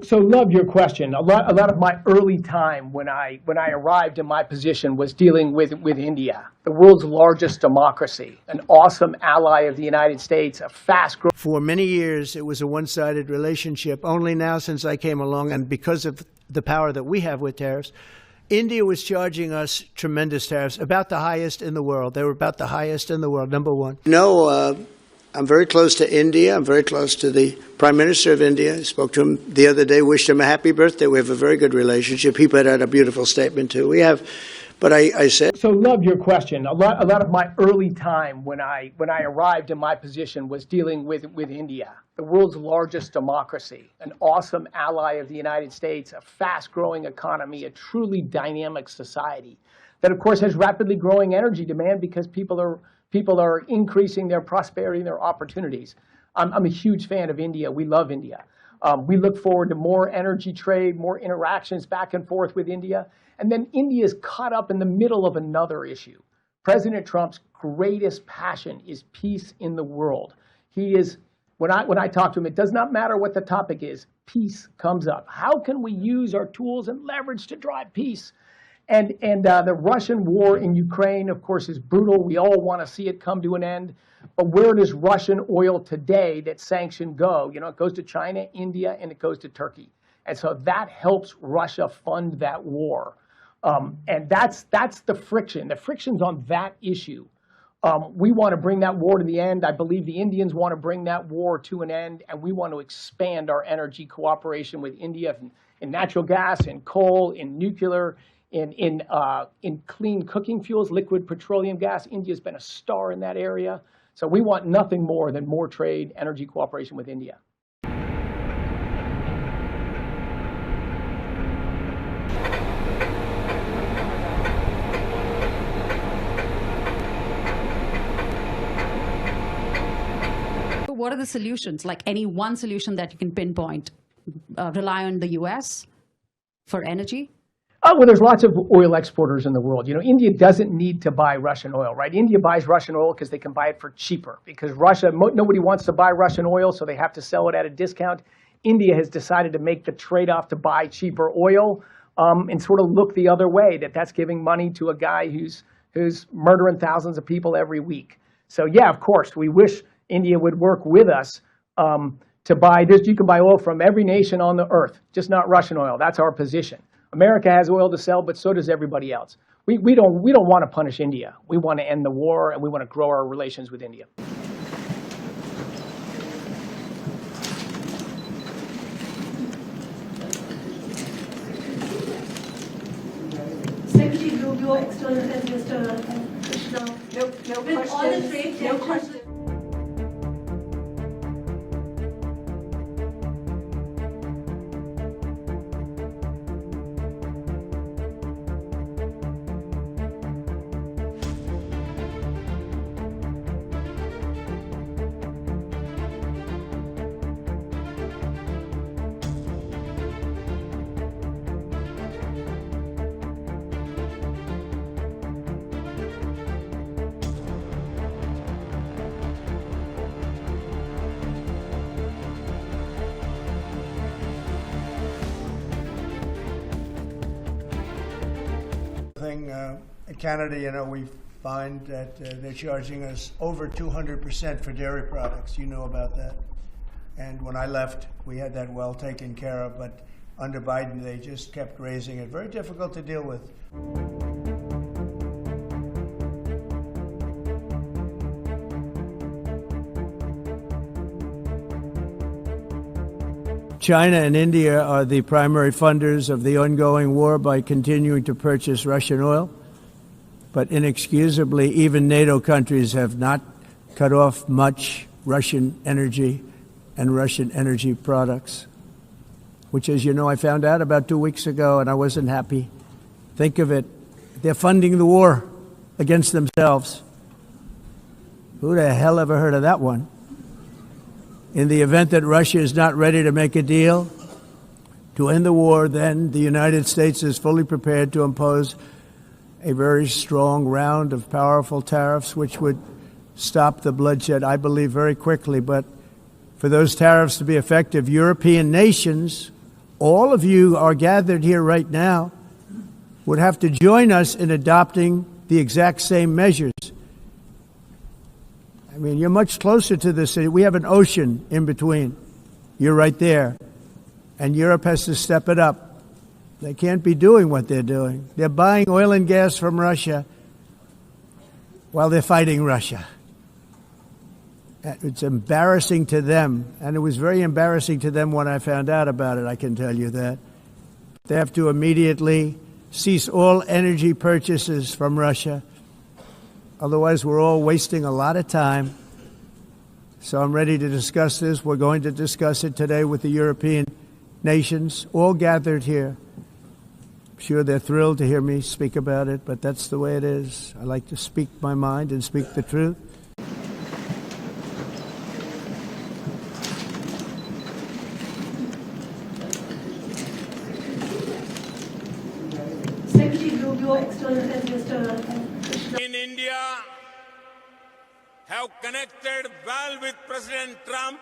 So love your question. A lot of my early time when I arrived in my position was dealing with India, the world's largest democracy, an awesome ally of the United States, a fast growing. For many years, it was a one-sided relationship. Only now, since I came along, and because of the power that we have with tariffs, India was charging us tremendous tariffs, about the highest in the world. They were about the highest in the world, number one. No, I'm very close to India. I'm very close to the Prime Minister of India. I spoke to him the other day, wished him a happy birthday. We have a very good relationship. He put out a beautiful statement, too. We have, but I said... So love your question. A lot of my early time when I arrived in my position was dealing with India, the world's largest democracy, an awesome ally of the United States, a fast-growing economy, a truly dynamic society that, of course, has rapidly growing energy demand because people are increasing their prosperity and their opportunities. I'm a huge fan of India. We love India. We look forward to more energy trade, more interactions back and forth with India. And then India is caught up in the middle of another issue. President Trump's greatest passion is peace in the world. He is, when I talk to him, it does not matter what the topic is, peace comes up. How can we use our tools and leverage to drive peace? And the Russian war in Ukraine, of course, is brutal. We all want to see it come to an end. But where does Russian oil today, that sanctioned, go? You know, it goes to China, India, and it goes to Turkey. And so that helps Russia fund that war. And that's the friction. The friction's on that issue. We want to bring that war to the end. I believe the Indians want to bring that war to an end. And we want to expand our energy cooperation with India in natural gas, in coal, in nuclear, in clean cooking fuels, liquid petroleum gas. India's been a star in that area. So we want nothing more than more trade, energy cooperation with India. What are the solutions? Like any one solution that you can pinpoint? Rely on the U.S. for energy? Well, there's lots of oil exporters in the world. You know, India doesn't need to buy Russian oil, right? India buys Russian oil because they can buy it for cheaper. Because nobody wants to buy Russian oil, so they have to sell it at a discount. India has decided to make the trade-off to buy cheaper oil and sort of look the other way, that's giving money to a guy who's murdering thousands of people every week. So, yeah, of course, we wish India would work with us to buy this. You can buy oil from every nation on the earth, just not Russian oil. That's our position. America has oil to sell, but so does everybody else. We don't want to punish India. We want to end the war, and we want to grow our relations with India. Secretary Rubio, External Affairs Minister, no with all the trade tensions. In Canada, you know, we find that they're charging us over 200% for dairy products. You know about that. And when I left, we had that well taken care of. But under Biden, they just kept raising it. Very difficult to deal with. China and India are the primary funders of the ongoing war by continuing to purchase Russian oil. But inexcusably, even NATO countries have not cut off much Russian energy and Russian energy products, which, as you know, I found out about 2 weeks ago, and I wasn't happy. Think of it. They're funding the war against themselves. Who the hell ever heard of that one? In the event that Russia is not ready to make a deal to end the war, then the United States is fully prepared to impose a very strong round of powerful tariffs, which would stop the bloodshed, I believe, very quickly. But for those tariffs to be effective, European nations all of you are gathered here right now would have to join us in adopting the exact same measures. I mean, you're much closer to the city. We have an ocean in between. You're right there. And Europe has to step it up. They can't be doing what they're doing. They're buying oil and gas from Russia while they're fighting Russia. It's embarrassing to them, and it was very embarrassing to them when I found out about it, I can tell you that. They have to immediately cease all energy purchases from Russia. Otherwise, we're all wasting a lot of time. So I'm ready to discuss this. We're going to discuss it today with the European nations, all gathered here. I'm sure they're thrilled to hear me speak about it, but that's the way it is. I like to speak my mind and speak the truth. Secretary Rubio, External Affairs Minister. In India have connected well with President Trump